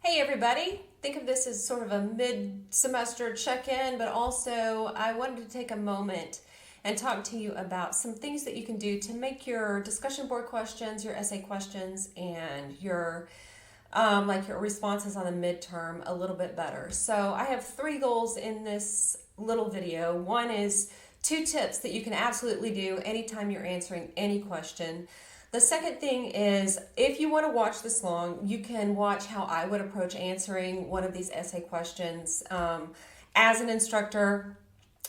Hey everybody, think of this as sort of a mid-semester check-in, but also I wanted to take a moment and talk to you about some things that you can do to make your discussion board questions, your essay questions, and your your responses on the midterm a little bit better. So I have three goals in this little video. One is 2 tips that you can absolutely do anytime you're answering any question. The second thing is, if you want to watch this long, you can watch how I would approach answering one of these essay questions. As an instructor,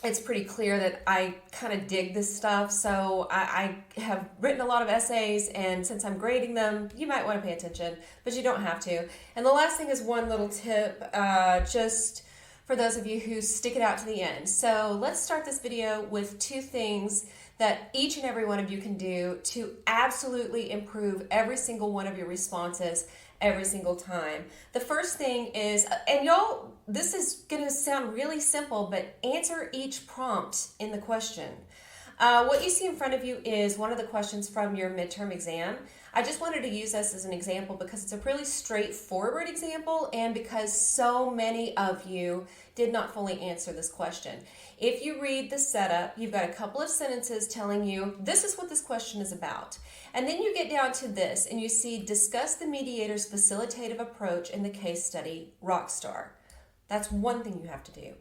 it's pretty clear that I kind of dig this stuff, so I have written a lot of essays, and since I'm grading them, you might want to pay attention, but you don't have to. And the last thing is one little tip, just for those of you who stick it out to the end. So let's start this video with 2 things that each and every one of you can do to absolutely improve every single one of your responses every single time. The first thing is, and y'all, this is going to sound really simple, but answer each prompt in the question. What you see in front of you is one of the questions from your midterm exam. I just wanted to use this as an example because it's a really straightforward example and because so many of you did not fully answer this question. If you read the setup, you've got a couple of sentences telling you this is what this question is about. And then you get down to this and you see discuss the mediator's facilitative approach in the case study Rockstar. That's one thing you have to do.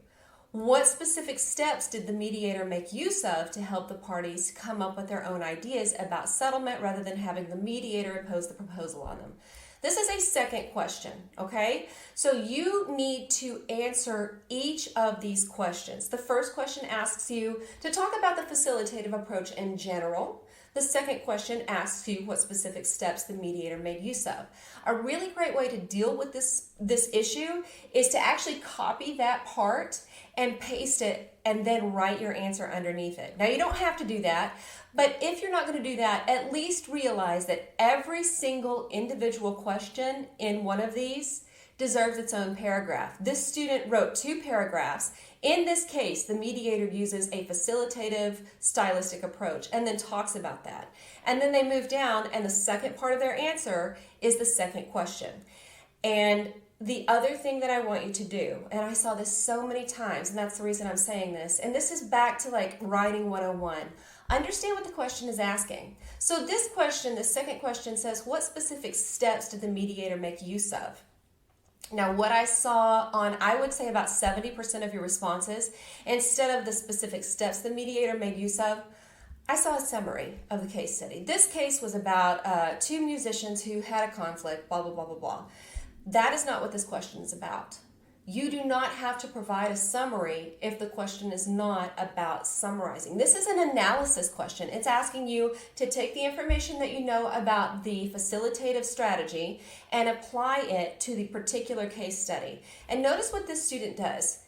What specific steps did the mediator make use of to help the parties come up with their own ideas about settlement rather than having the mediator impose the proposal on them? This is a second question, okay? So you need to answer each of these questions. The first question asks you to talk about the facilitative approach in general. The second question asks you what specific steps the mediator made use of. A really great way to deal with this issue is to actually copy that part and paste it and then write your answer underneath it. Now you don't have to do that, but if you're not going to do that, at least realize that every single individual question in one of these deserves its own paragraph. This student wrote 2 paragraphs. In this case, the mediator uses a facilitative stylistic approach and then talks about that. And then they move down and the second part of their answer is the second question. And the other thing that I want you to do, and I saw this so many times, and that's the reason I'm saying this, and this is back to like writing 101. Understand what the question is asking. So this question, the second question says, what specific steps did the mediator make use of? Now, what I saw on, I would say about 70% of your responses, instead of the specific steps the mediator made use of, I saw a summary of the case study. This case was about 2 musicians who had a conflict, blah, blah, blah, blah, blah. That is not what this question is about. You do not have to provide a summary if the question is not about summarizing. This is an analysis question. It's asking you to take the information that you know about the facilitative strategy and apply it to the particular case study. And notice what this student does.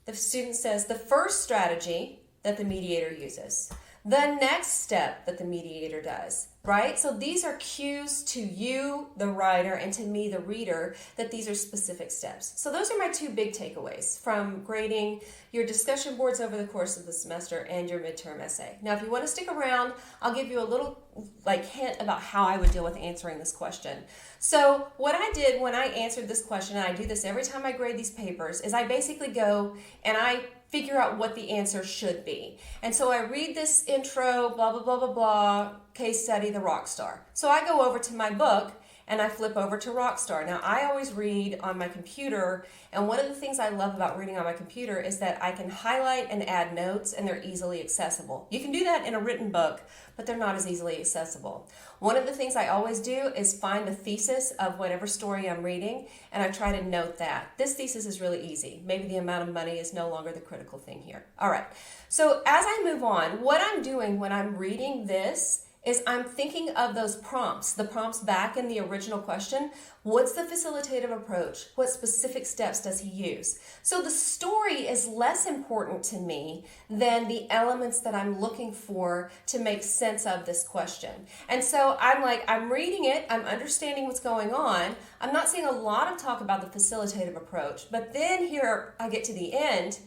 The student says the first strategy that the mediator uses, the next step that the mediator does, right? So these are cues to you, the writer, and to me, the reader, that these are specific steps. So those are my 2 big takeaways from grading your discussion boards over the course of the semester and your midterm essay. Now, if you want to stick around, I'll give you a little hint about how I would deal with answering this question. So what I did when I answered this question, and I do this every time I grade these papers, is I basically go and I figure out what the answer should be. And so I read this intro, blah, blah, blah, blah, blah, case study, the Rockstar. So I go over to my book and I flip over to Rockstar. Now, I always read on my computer, and one of the things I love about reading on my computer is that I can highlight and add notes, and they're easily accessible. You can do that in a written book, but they're not as easily accessible. One of the things I always do is find the thesis of whatever story I'm reading, and I try to note that. This thesis is really easy. Maybe the amount of money is no longer the critical thing here. All right, so as I move on, what I'm doing when I'm reading this is I'm thinking of those prompts, the prompts back in the original question. What's the facilitative approach? What specific steps does he use? So the story is less important to me than the elements that I'm looking for to make sense of this question. And so I'm reading it, I'm understanding what's going on. I'm not seeing a lot of talk about the facilitative approach, but then here I get to the end,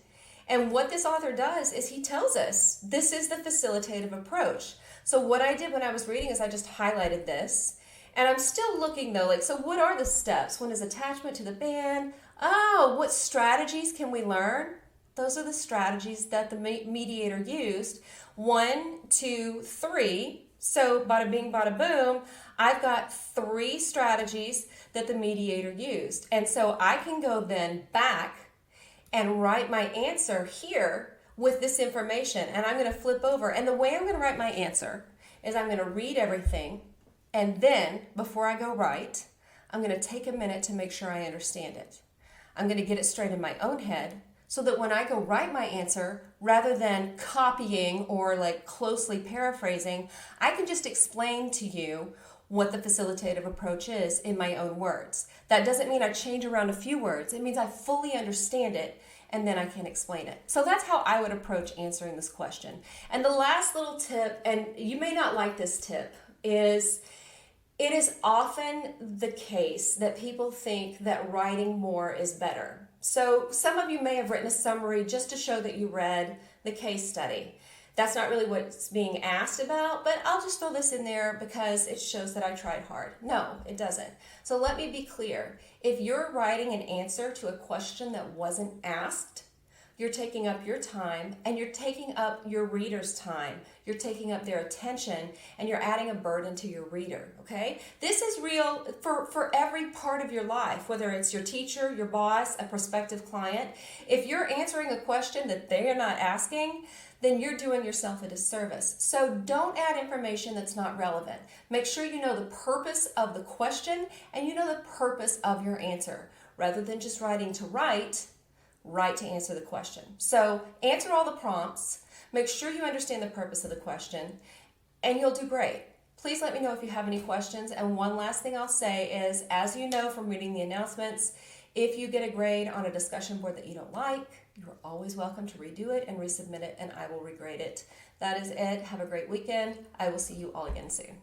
and what this author does is he tells us this is the facilitative approach. So what I did when I was reading is I just highlighted this And I'm still looking though, like, so what are the steps? When is attachment to the band? Oh, what strategies can we learn? Those are the strategies that the mediator used. 1, 2, 3. So bada bing, bada boom, I've got 3 strategies that the mediator used. And so I can go then back and write my answer here with this information. And I'm going to flip over. And the way I'm going to write my answer is I'm going to read everything. And then, before I go write, I'm going to take a minute to make sure I understand it. I'm going to get it straight in my own head so that when I go write my answer, rather than copying or like closely paraphrasing, I can just explain to you what the facilitative approach is in my own words. That doesn't mean I change around a few words. It means I fully understand it and then I can explain it. So that's how I would approach answering this question. And the last little tip, and you may not like this tip, is it is often the case that people think that writing more is better. So some of you may have written a summary just to show that you read the case study. That's not really what's being asked about, but I'll just throw this in there because it shows that I tried hard. No, it doesn't. So let me be clear. If you're writing an answer to a question that wasn't asked, you're taking up your time and you're taking up your reader's time. You're taking up their attention and you're adding a burden to your reader, okay? This is real for every part of your life, whether it's your teacher, your boss, a prospective client. If you're answering a question that they're not asking, then you're doing yourself a disservice. So don't add information that's not relevant. Make sure you know the purpose of the question and you know the purpose of your answer. Rather than just writing to write to answer the question. So answer all the prompts, make sure you understand the purpose of the question, and you'll do great. Please let me know if you have any questions. And one last thing I'll say is, as you know from reading the announcements, if you get a grade on a discussion board that you don't like, you're always welcome to redo it and resubmit it, and I will regrade it. That is it. Have a great weekend. I will see you all again soon.